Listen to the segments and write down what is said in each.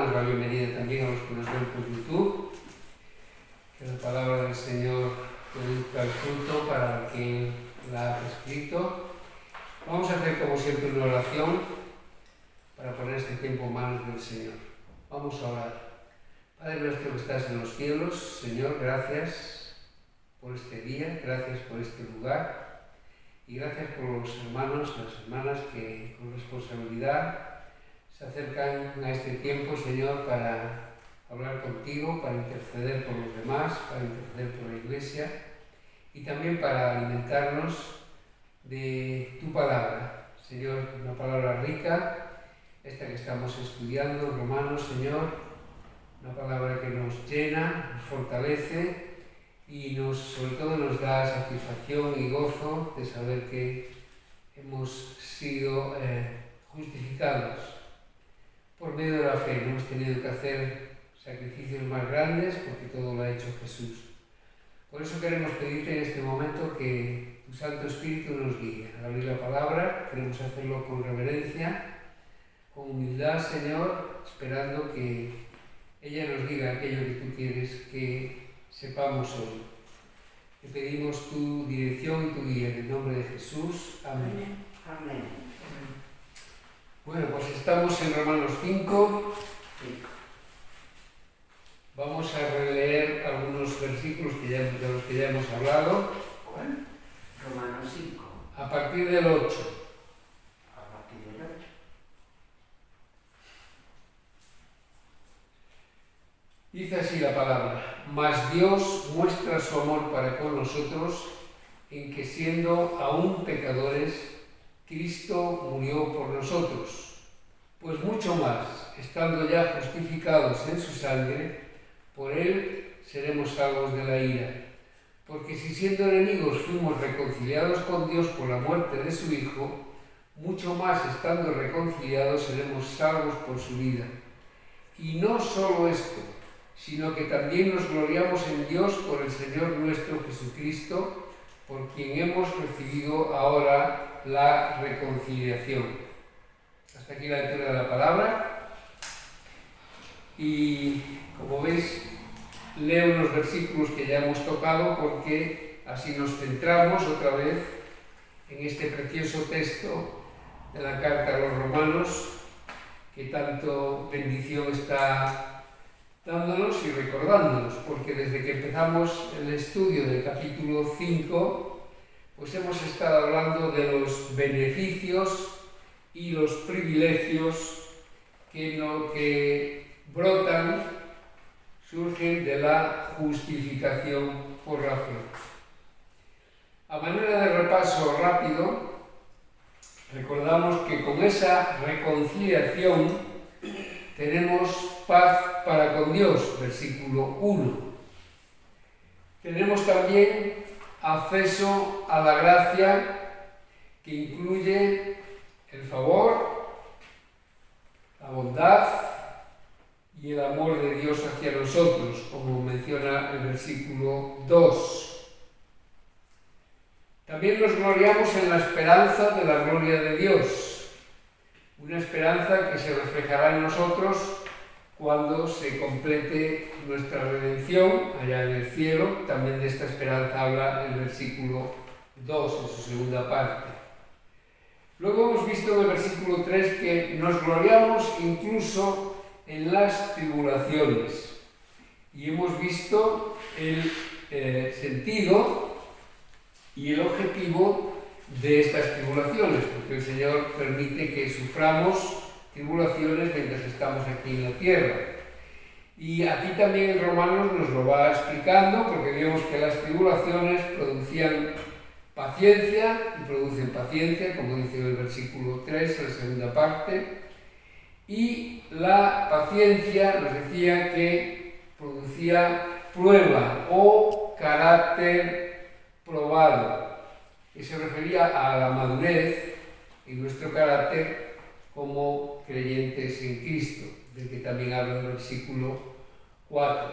damos la bienvenida también a los que nos ven por YouTube. Que la palabra del Señor produzca el fruto para quien la ha prescrito. Vamos a hacer como siempre una oración para poner este tiempo en manos del Señor. Vamos a orar. Padre nuestro que estás en los cielos, Señor, gracias por este día, gracias por este lugar y gracias por los hermanos, las hermanas que con responsabilidad se acercan a este tiempo, Señor, para hablar contigo, para interceder por los demás, para interceder por la Iglesia y también para alimentarnos de tu palabra. Señor, una palabra rica, esta que estamos estudiando, Romanos, Señor, una palabra que nos llena, nos fortalece y sobre todo nos da satisfacción y gozo de saber que hemos sido justificados por medio de la fe. No hemos tenido que hacer sacrificios más grandes porque todo lo ha hecho Jesús. Por eso queremos pedirte en este momento que tu Santo Espíritu nos guíe. Al abrir la palabra queremos hacerlo con reverencia, con humildad, Señor, esperando que ella nos diga aquello que tú quieres que sepamos hoy. Te pedimos tu dirección y tu guía en el nombre de Jesús. Amén. Amén. Bueno, pues estamos en Romanos 5. Vamos a releer algunos versículos de los que ya hemos hablado. ¿Cuál? Romanos 5. A partir del 8. A partir del 8. Dice así la palabra: mas Dios muestra su amor para con nosotros en que siendo aún pecadores, Cristo murió por nosotros. Pues mucho más, estando ya justificados en su sangre, por él seremos salvos de la ira. Porque si siendo enemigos fuimos reconciliados con Dios por la muerte de su Hijo, mucho más estando reconciliados seremos salvos por su vida. Y no solo esto, sino que también nos gloriamos en Dios por el Señor nuestro Jesucristo, por quien hemos recibido ahora la reconciliación. Hasta aquí la lectura de la palabra. Y como veis, leo unos versículos que ya hemos tocado porque así nos centramos otra vez en este precioso texto de la carta a los romanos que tanto bendición está dándonos y recordándonos, porque desde que empezamos el estudio del capítulo 5, pues hemos estado hablando de los beneficios y los privilegios que brotan, surgen de la justificación por la fe. A manera de repaso rápido, recordamos que con esa reconciliación tenemos paz para con Dios, versículo 1. Tenemos también acceso a la gracia que incluye el favor, la bondad y el amor de Dios hacia nosotros, como menciona el versículo 2. También nos gloriamos en la esperanza de la gloria de Dios, una esperanza que se reflejará en nosotros cuando se complete nuestra redención allá en el cielo. También de esta esperanza habla el versículo 2 en su segunda parte. Luego hemos visto en el versículo 3 que nos gloriamos incluso en las tribulaciones y hemos visto el sentido y el objetivo de estas tribulaciones, porque el Señor permite que suframos tribulaciones mientras estamos aquí en la tierra. Y aquí también en Romanos nos lo va explicando, porque vemos que las tribulaciones producían paciencia y producen paciencia, como dice en el versículo 3, en la segunda parte. Y la paciencia nos decía que producía prueba o carácter probado, que se refería a la madurez y nuestro carácter como creyentes en Cristo, del que también habla el versículo 4.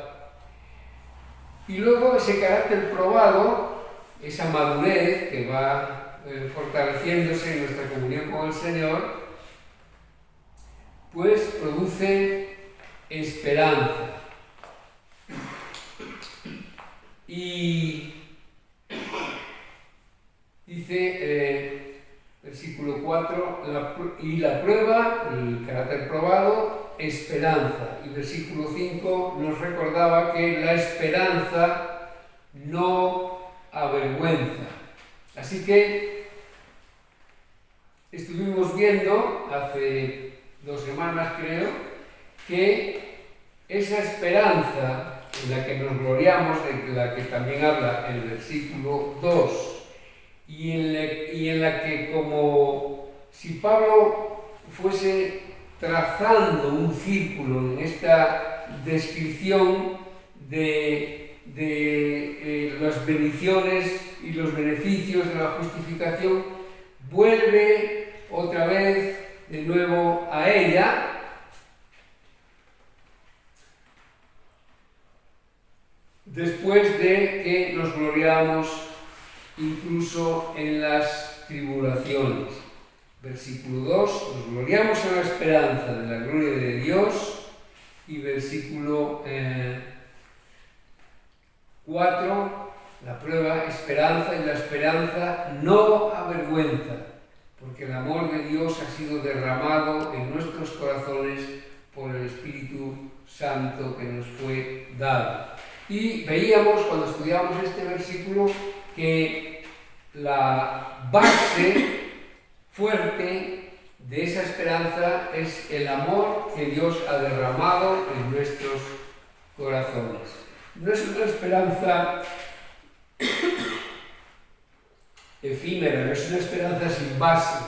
Y luego ese carácter probado, esa madurez que va fortaleciéndose en nuestra comunión con el Señor, pues produce esperanza. Y dice, versículo 4, y la prueba, el carácter probado, esperanza. Y versículo 5 nos recordaba que la esperanza no avergüenza. Así que estuvimos viendo hace 2 semanas, creo, que esa esperanza en la que nos gloriamos, de la que también habla el versículo 2, y en la que, como si Pablo fuese trazando un círculo en esta descripción de las bendiciones y los beneficios de la justificación, vuelve otra vez de nuevo a ella, después de que nos gloriamos incluso en las tribulaciones. Versículo 2, nos gloriamos en la esperanza de la gloria de Dios, y versículo 4, la prueba, esperanza, y la esperanza no avergüenza, porque el amor de Dios ha sido derramado en nuestros corazones por el Espíritu Santo que nos fue dado. Y veíamos cuando estudiamos este versículo que la base fuerte de esa esperanza es el amor que Dios ha derramado en nuestros corazones. No es una esperanza efímera, no es una esperanza sin base,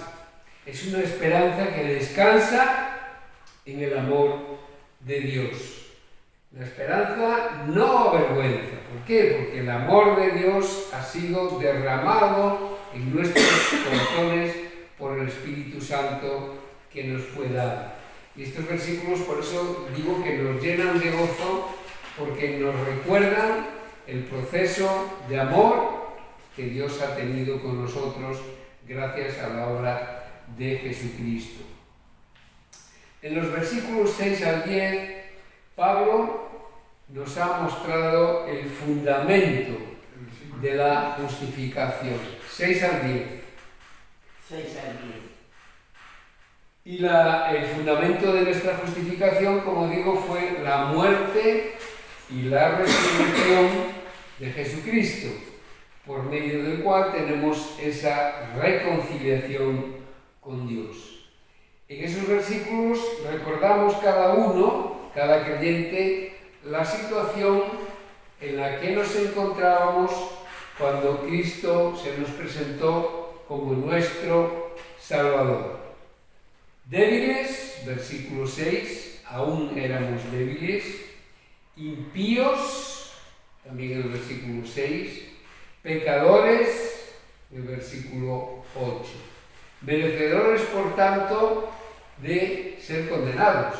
es una esperanza que descansa en el amor de Dios. La esperanza no avergüenza. ¿Por qué? Porque el amor de Dios ha sido derramado en nuestros corazones por el Espíritu Santo que nos fue dado. Y estos versículos, por eso digo que nos llenan de gozo, porque nos recuerdan el proceso de amor que Dios ha tenido con nosotros gracias a la obra de Jesucristo. En los versículos 6 al 10, Pablo nos ha mostrado el fundamento de la justificación. 6 al 10. 6 al 10. Y el fundamento de nuestra justificación, como digo, fue la muerte y la resurrección de Jesucristo, por medio del cual tenemos esa reconciliación con Dios. En esos versículos recordamos cada creyente, la situación en la que nos encontrábamos cuando Cristo se nos presentó como nuestro Salvador. Débiles, versículo 6, aún éramos débiles, impíos, también el versículo 6, pecadores, el versículo 8, merecedores, por tanto, de ser condenados,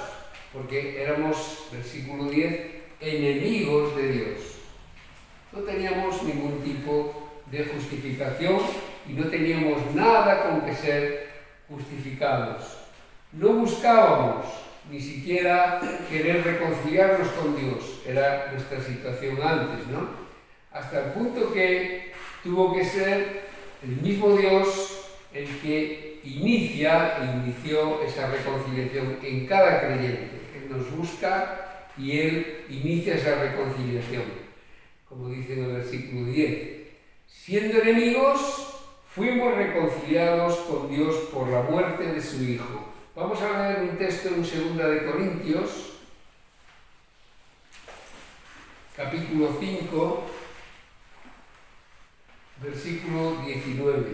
porque éramos, versículo 10, enemigos de Dios. No teníamos ningún tipo de justificación y no teníamos nada con que ser justificados. No buscábamos ni siquiera querer reconciliarnos con Dios. Era nuestra situación antes, ¿no? Hasta el punto que tuvo que ser el mismo Dios el que inició esa reconciliación en cada creyente. Él nos busca y Él inicia esa reconciliación. Como dice en el versículo 10, siendo enemigos, fuimos reconciliados con Dios por la muerte de su Hijo. Vamos a leer un texto en 2 de Corintios, capítulo 5, versículo 19,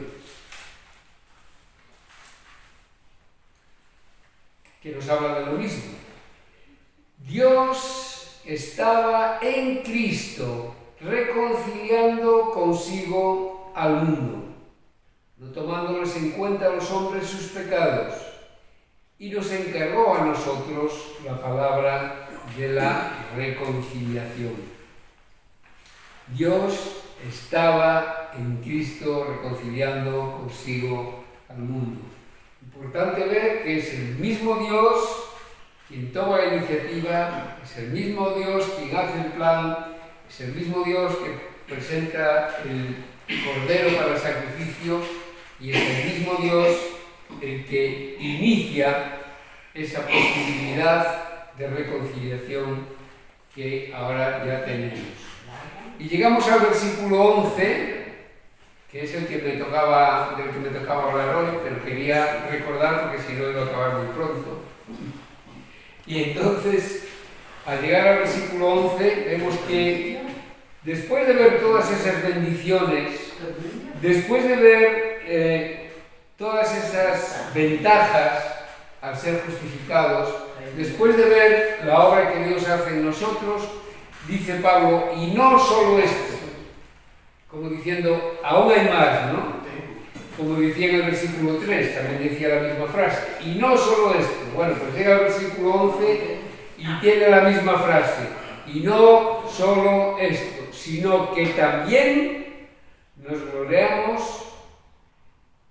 que nos habla de lo mismo. Dios estaba en Cristo reconciliando consigo al mundo, no tomándoles en cuenta a los hombres sus pecados, y nos encargó a nosotros la palabra de la reconciliación. Dios estaba en Cristo reconciliando consigo al mundo. Importante ver que es el mismo Dios quien toma la iniciativa, es el mismo Dios quien hace el plan, es el mismo Dios que presenta el cordero para el sacrificio y es el mismo Dios el que inicia esa posibilidad de reconciliación que ahora ya tenemos. Y llegamos al versículo 11, que es el que del que me tocaba hablar hoy, pero quería recordar porque si no iba a acabar muy pronto. Y entonces, al llegar al versículo 11, vemos que después de ver todas esas bendiciones, después de ver todas esas ventajas al ser justificados, después de ver la obra que Dios hace en nosotros, dice Pablo, y no solo esto, como diciendo, aún hay más, ¿no? Como decía en el versículo 3, también decía la misma frase, y no solo esto. Bueno, pues llega al versículo 11 y tiene la misma frase, y no solo esto, sino que también nos gloriamos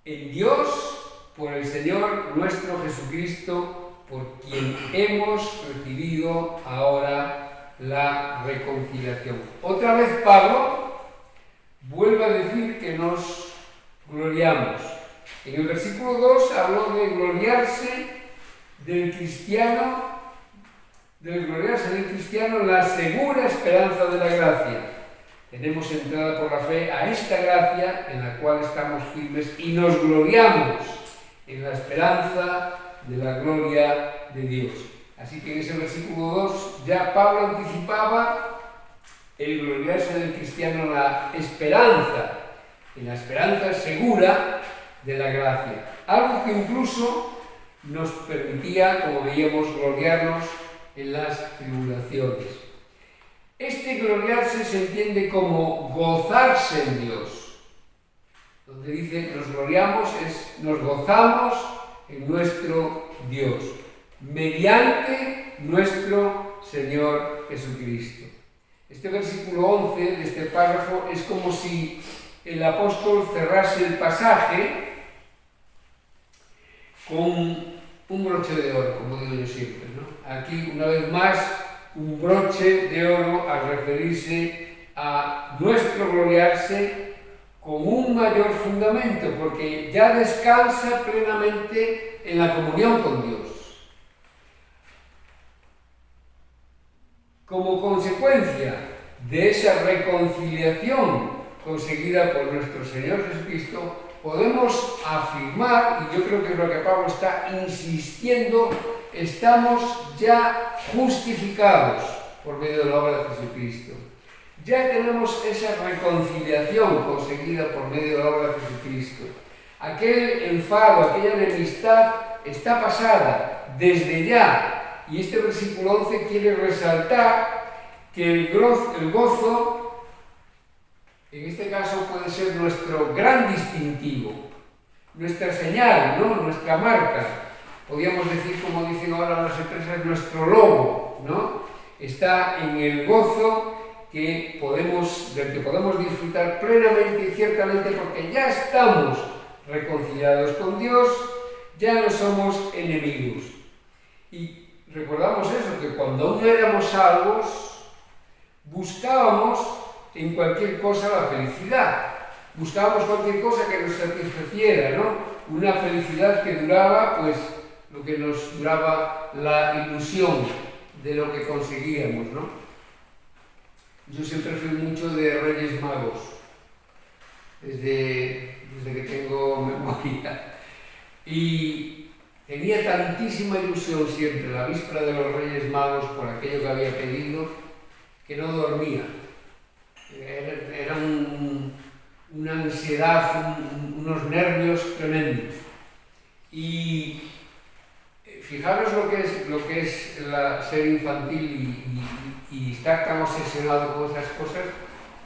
en Dios por el Señor nuestro Jesucristo, por quien hemos recibido ahora la reconciliación. Otra vez Pablo vuelve a decir que nos gloriamos. En el versículo 2 habló de gloriarse del cristiano en la segura esperanza de la gracia. Tenemos entrada por la fe a esta gracia en la cual estamos firmes y nos gloriamos en la esperanza de la gloria de Dios. Así que en ese versículo 2 ya Pablo anticipaba el gloriarse del cristiano en la esperanza segura de la gracia. Algo que incluso nos permitía, como veíamos, gloriarnos en las tribulaciones. Este gloriarse se entiende como gozarse en Dios. Donde dice nos gloriamos es nos gozamos en nuestro Dios, mediante nuestro Señor Jesucristo. Este versículo 11 de este párrafo es como si el apóstol cerrase el pasaje con un broche de oro, como digo yo siempre, ¿no? Aquí, una vez más, un broche de oro al referirse a nuestro gloriarse con un mayor fundamento, porque ya descansa plenamente en la comunión con Dios. Como consecuencia de esa reconciliación conseguida por nuestro Señor Jesucristo, podemos afirmar, y yo creo que es lo que Pablo está insistiendo, estamos ya justificados por medio de la obra de Jesucristo. Ya tenemos esa reconciliación conseguida por medio de la obra de Jesucristo. Aquel enfado, aquella enemistad está pasada desde ya. Y este versículo 11 quiere resaltar que el gozo, en este caso, puede ser nuestro gran distintivo, nuestra señal, ¿no? Nuestra marca. Podríamos decir, como dicen ahora las empresas, nuestro logo, ¿no? Está en el gozo del que podemos disfrutar plenamente y ciertamente porque ya estamos reconciliados con Dios, ya no somos enemigos. Y recordamos eso, que cuando aún éramos salvos, buscábamos en cualquier cosa la felicidad. Buscábamos cualquier cosa que nos satisfaciera, ¿no? Una felicidad que duraba, pues, lo que nos duraba la ilusión de lo que conseguíamos, ¿no? Yo siempre fui mucho de Reyes Magos, desde que tengo memoria. Y tenía tantísima ilusión siempre, la víspera de los Reyes Magos, por aquello que había pedido, que no dormía. Era una ansiedad, unos nervios tremendos. Y fijaros lo que es ser infantil y estar tan obsesionado con esas cosas,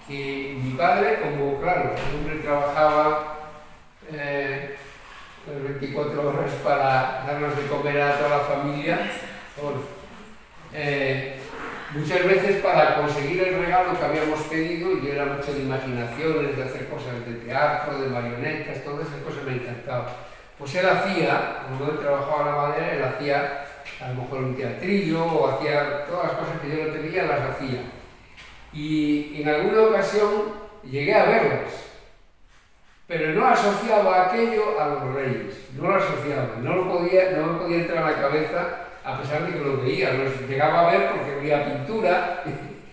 que mi padre, como claro, el hombre trabajaba 24 horas para darnos de comer a toda la familia, muchas veces para conseguir el regalo que habíamos pedido, y yo era mucho de imaginaciones, de hacer cosas de teatro, de marionetas, todas esas cosas me encantaban. Pues él hacía, como él trabajaba la madera, él hacía a lo mejor un teatrillo o hacía todas las cosas que yo le pedía, las hacía. Y en alguna ocasión llegué a verlas, pero no asociaba aquello a los reyes, no lo asociaba, no me podía entrar a la cabeza a pesar de que lo veía, los llegaba a ver porque veía pintura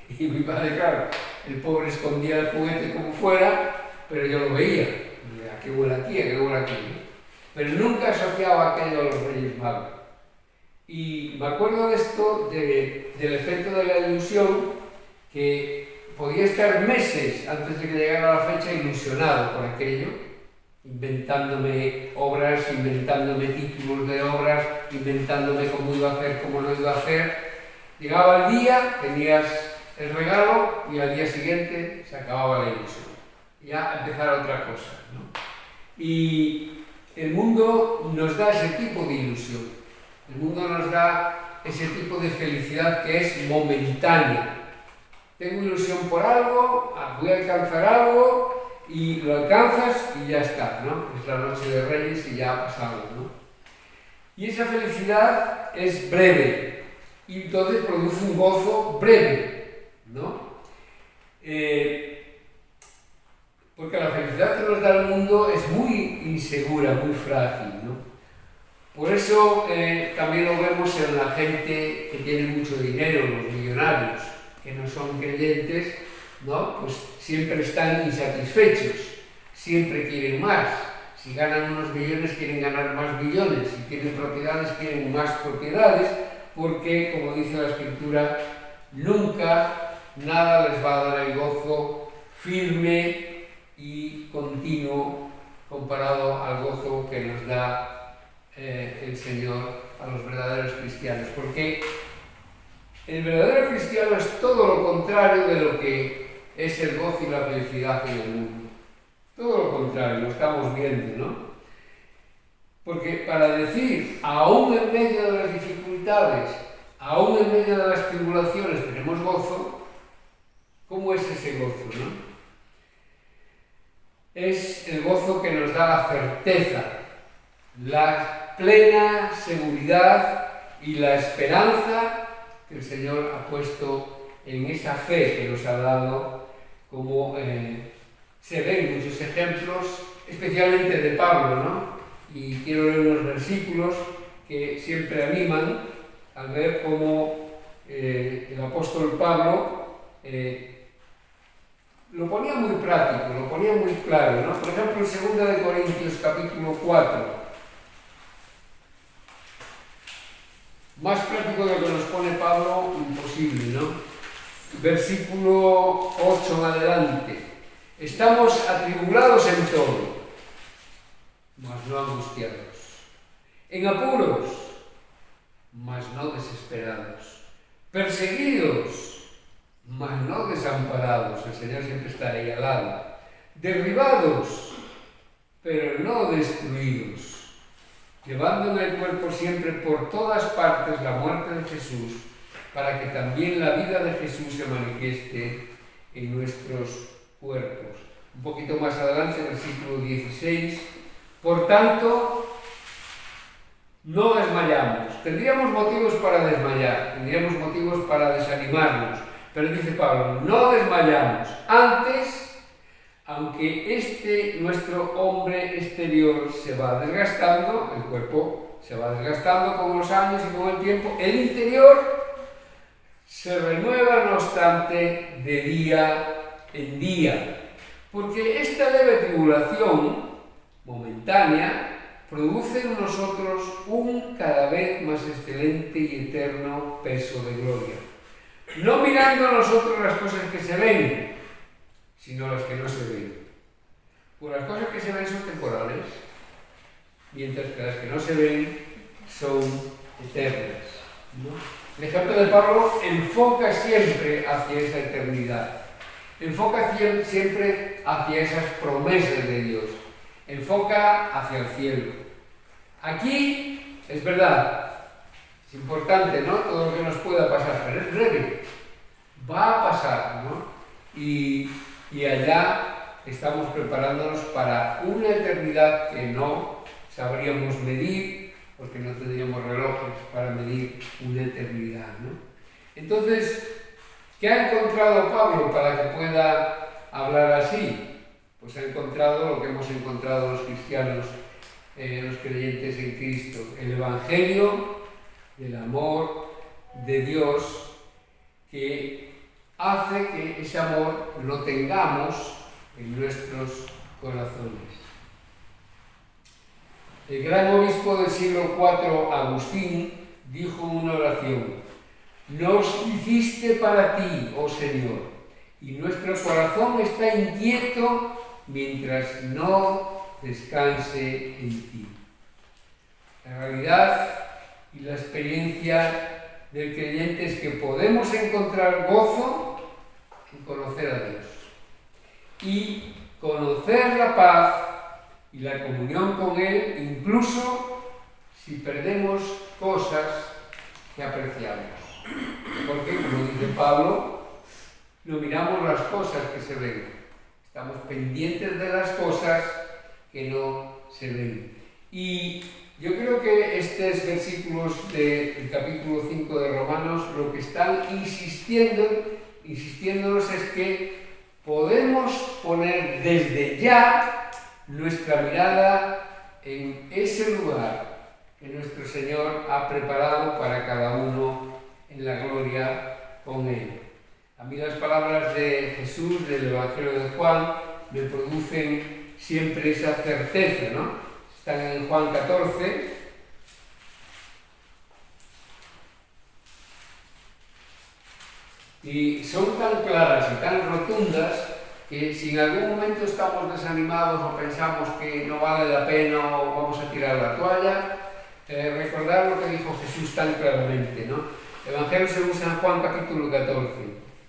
y mi padre, claro, el pobre escondía el juguete como fuera, pero yo lo veía, ¿a qué huele aquí, a qué huele aquí? Pero nunca asociaba aquello a los Reyes Magos. Y me acuerdo de esto, del efecto de la ilusión, que podía estar meses antes de que llegara la fecha ilusionado por aquello, inventándome obras, inventándome títulos de obras, inventándome cómo iba a hacer, cómo no iba a hacer. Llegaba el día, tenías el regalo y al día siguiente se acababa la ilusión. Ya empezara otra cosa, ¿no? Y el mundo nos da ese tipo de ilusión. El mundo nos da ese tipo de felicidad que es momentánea. Tengo ilusión por algo, voy a alcanzar algo y lo alcanzas y ya está, ¿no? Es la noche de Reyes y ya ha pasado, ¿no? Y esa felicidad es breve y entonces produce un gozo breve, ¿no? Porque la felicidad que nos da el mundo es muy insegura, muy frágil, ¿no? Por eso también lo vemos en la gente que tiene mucho dinero, los millonarios, que no son creyentes, ¿no? Pues siempre están insatisfechos, siempre quieren más. Si ganan unos millones, quieren ganar más millones. Si tienen propiedades, quieren más propiedades, porque, como dice la Escritura, nunca nada les va a dar el gozo firme y continuo comparado al gozo que nos da el Señor a los verdaderos cristianos, porque el verdadero cristiano es todo lo contrario de lo que es el gozo y la felicidad en el mundo. Todo lo contrario, lo estamos viendo, ¿no? Porque para decir, aún en medio de las dificultades, aún en medio de las tribulaciones tenemos gozo, ¿cómo es ese gozo, no? Es el gozo que nos da la certeza, la plena seguridad y la esperanza que el Señor ha puesto en esa fe que nos ha dado, como se ven muchos ejemplos, especialmente de Pablo, ¿no? Y quiero leer unos versículos que siempre animan al ver cómo el apóstol Pablo lo ponía muy práctico, lo ponía muy claro, ¿no? Por ejemplo, en 2 de Corintios capítulo 4, más práctico de lo que nos pone Pablo, imposible, ¿no? Versículo 8 en adelante. Estamos atribulados en todo, mas no angustiados. En apuros, mas no desesperados. Perseguidos, mas no desamparados. El Señor siempre está ahí al lado. Derribados, pero no destruidos. Llevando en el cuerpo siempre por todas partes la muerte de Jesús, para que también la vida de Jesús se manifieste en nuestros cuerpos. Un poquito más adelante, versículo 16. Por tanto, no desmayamos. Tendríamos motivos para desmayar, tendríamos motivos para desanimarnos, pero dice Pablo, no desmayamos. Antes, aunque nuestro hombre exterior se va desgastando, el cuerpo se va desgastando con los años y con el tiempo, el interior se renueva, no obstante, de día en día. Porque esta leve tribulación momentánea produce en nosotros un cada vez más excelente y eterno peso de gloria. No mirando a nosotros las cosas que se ven, sino las que no se ven. Pues las cosas que se ven son temporales, mientras que las que no se ven son eternas, ¿no? El ejemplo de Pablo enfoca siempre hacia esa eternidad, enfoca siempre hacia esas promesas de Dios, enfoca hacia el cielo. Aquí, es verdad, es importante, ¿no? Todo lo que nos pueda pasar, pero es breve, va a pasar, ¿no? Y allá estamos preparándonos para una eternidad que no sabríamos medir porque no tendríamos relojes para medir una eternidad, ¿no? Entonces, ¿qué ha encontrado Pablo para que pueda hablar así? Pues ha encontrado lo que hemos encontrado los cristianos, los creyentes en Cristo, el Evangelio del amor de Dios, que hace que ese amor lo tengamos en nuestros corazones. El gran obispo del siglo IV, Agustín, dijo en una oración: «Nos hiciste para ti, oh Señor, y nuestro corazón está inquieto mientras no descanse en ti». La realidad y la experiencia del creyente es que podemos encontrar gozo en conocer a Dios y conocer la paz y la comunión con Él, incluso si perdemos cosas que apreciamos. Porque, como dice Pablo, no miramos las cosas que se ven, estamos pendientes de las cosas que no se ven. Y yo creo que estos versículos del capítulo 5 de Romanos lo que están insistiéndonos es que podemos poner desde ya nuestra mirada en ese lugar que nuestro Señor ha preparado para cada uno en la gloria con Él. A mí las palabras de Jesús del Evangelio de Juan me producen siempre esa certeza, ¿no? Están en Juan 14. Y son tan claras y tan rotundas que si en algún momento estamos desanimados o pensamos que no vale la pena o vamos a tirar la toalla, recordar lo que dijo Jesús tan claramente, ¿no? Evangelio según San Juan, capítulo 14,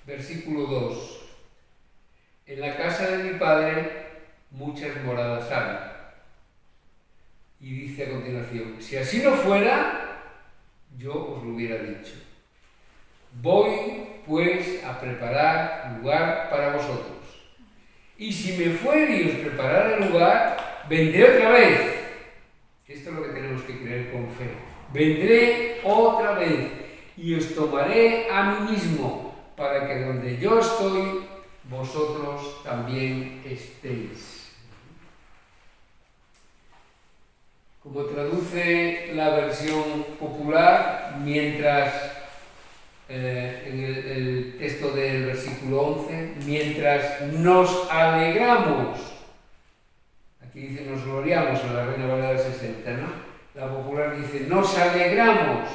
versículo 2. En la casa de mi Padre muchas moradas hay. Y dice a continuación: si así no fuera, yo os lo hubiera dicho. Voy pues a preparar lugar para vosotros. Y si me fuere y os preparara el lugar, vendré otra vez. Esto es lo que tenemos que creer con fe. Vendré otra vez y os tomaré a mí mismo, para que donde yo estoy, vosotros también estéis. Como traduce la versión popular, mientras, en el texto del versículo 11, mientras nos alegramos, aquí dice nos gloriamos en la Reina Valera 60, ¿no? La popular dice nos alegramos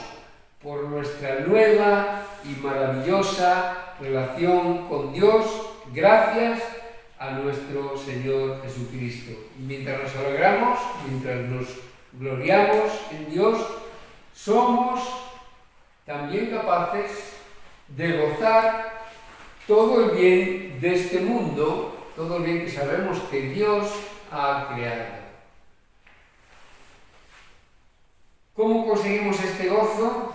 por nuestra nueva y maravillosa relación con Dios, gracias a nuestro Señor Jesucristo. Y mientras nos alegramos, mientras nos gloriamos en Dios, somos también capaces de gozar todo el bien de este mundo, todo el bien que sabemos que Dios ha creado. ¿Cómo conseguimos este gozo?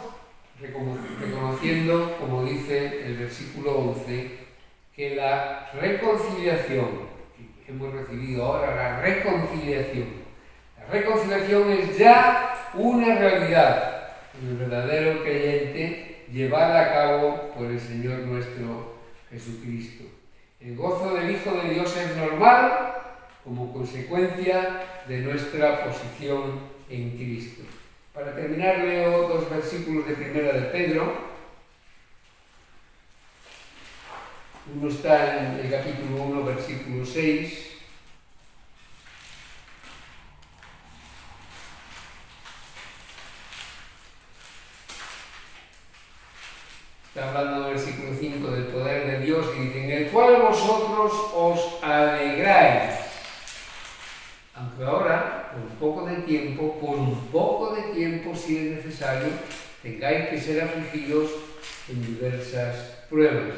Reconociendo, como dice el versículo 11, que la reconciliación que hemos recibido ahora, la reconciliación es ya una realidad en el verdadero creyente, llevada a cabo por el Señor nuestro Jesucristo. El gozo del Hijo de Dios es normal como consecuencia de nuestra posición en Cristo. Para terminar, leo dos versículos de Primera de Pedro. Uno está en el capítulo 1, versículo 6. Está hablando del versículo 5 del poder de Dios y dice: en el cual vosotros os alegráis, aunque ahora, por un poco de tiempo, si es necesario, tengáis que ser afligidos en diversas pruebas.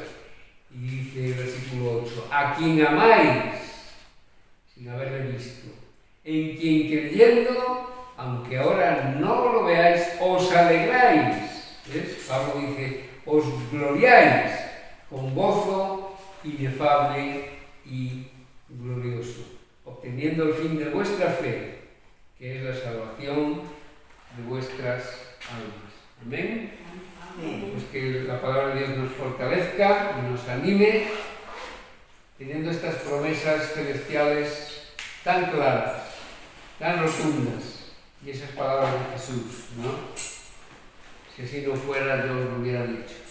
Y dice el versículo 8: a quien amáis, sin haberle visto, en quien creyendo, aunque ahora no lo veáis, os alegráis. ¿Ves? Pablo dice: os gloriáis con gozo inefable y glorioso, obteniendo el fin de vuestra fe, que es la salvación de vuestras almas. Amén. Amén. Pues que la palabra de Dios nos fortalezca y nos anime, teniendo estas promesas celestiales tan claras, tan rotundas, y esas palabras de Jesús, ¿no? Si así no fuera, yo os lo hubiera dicho.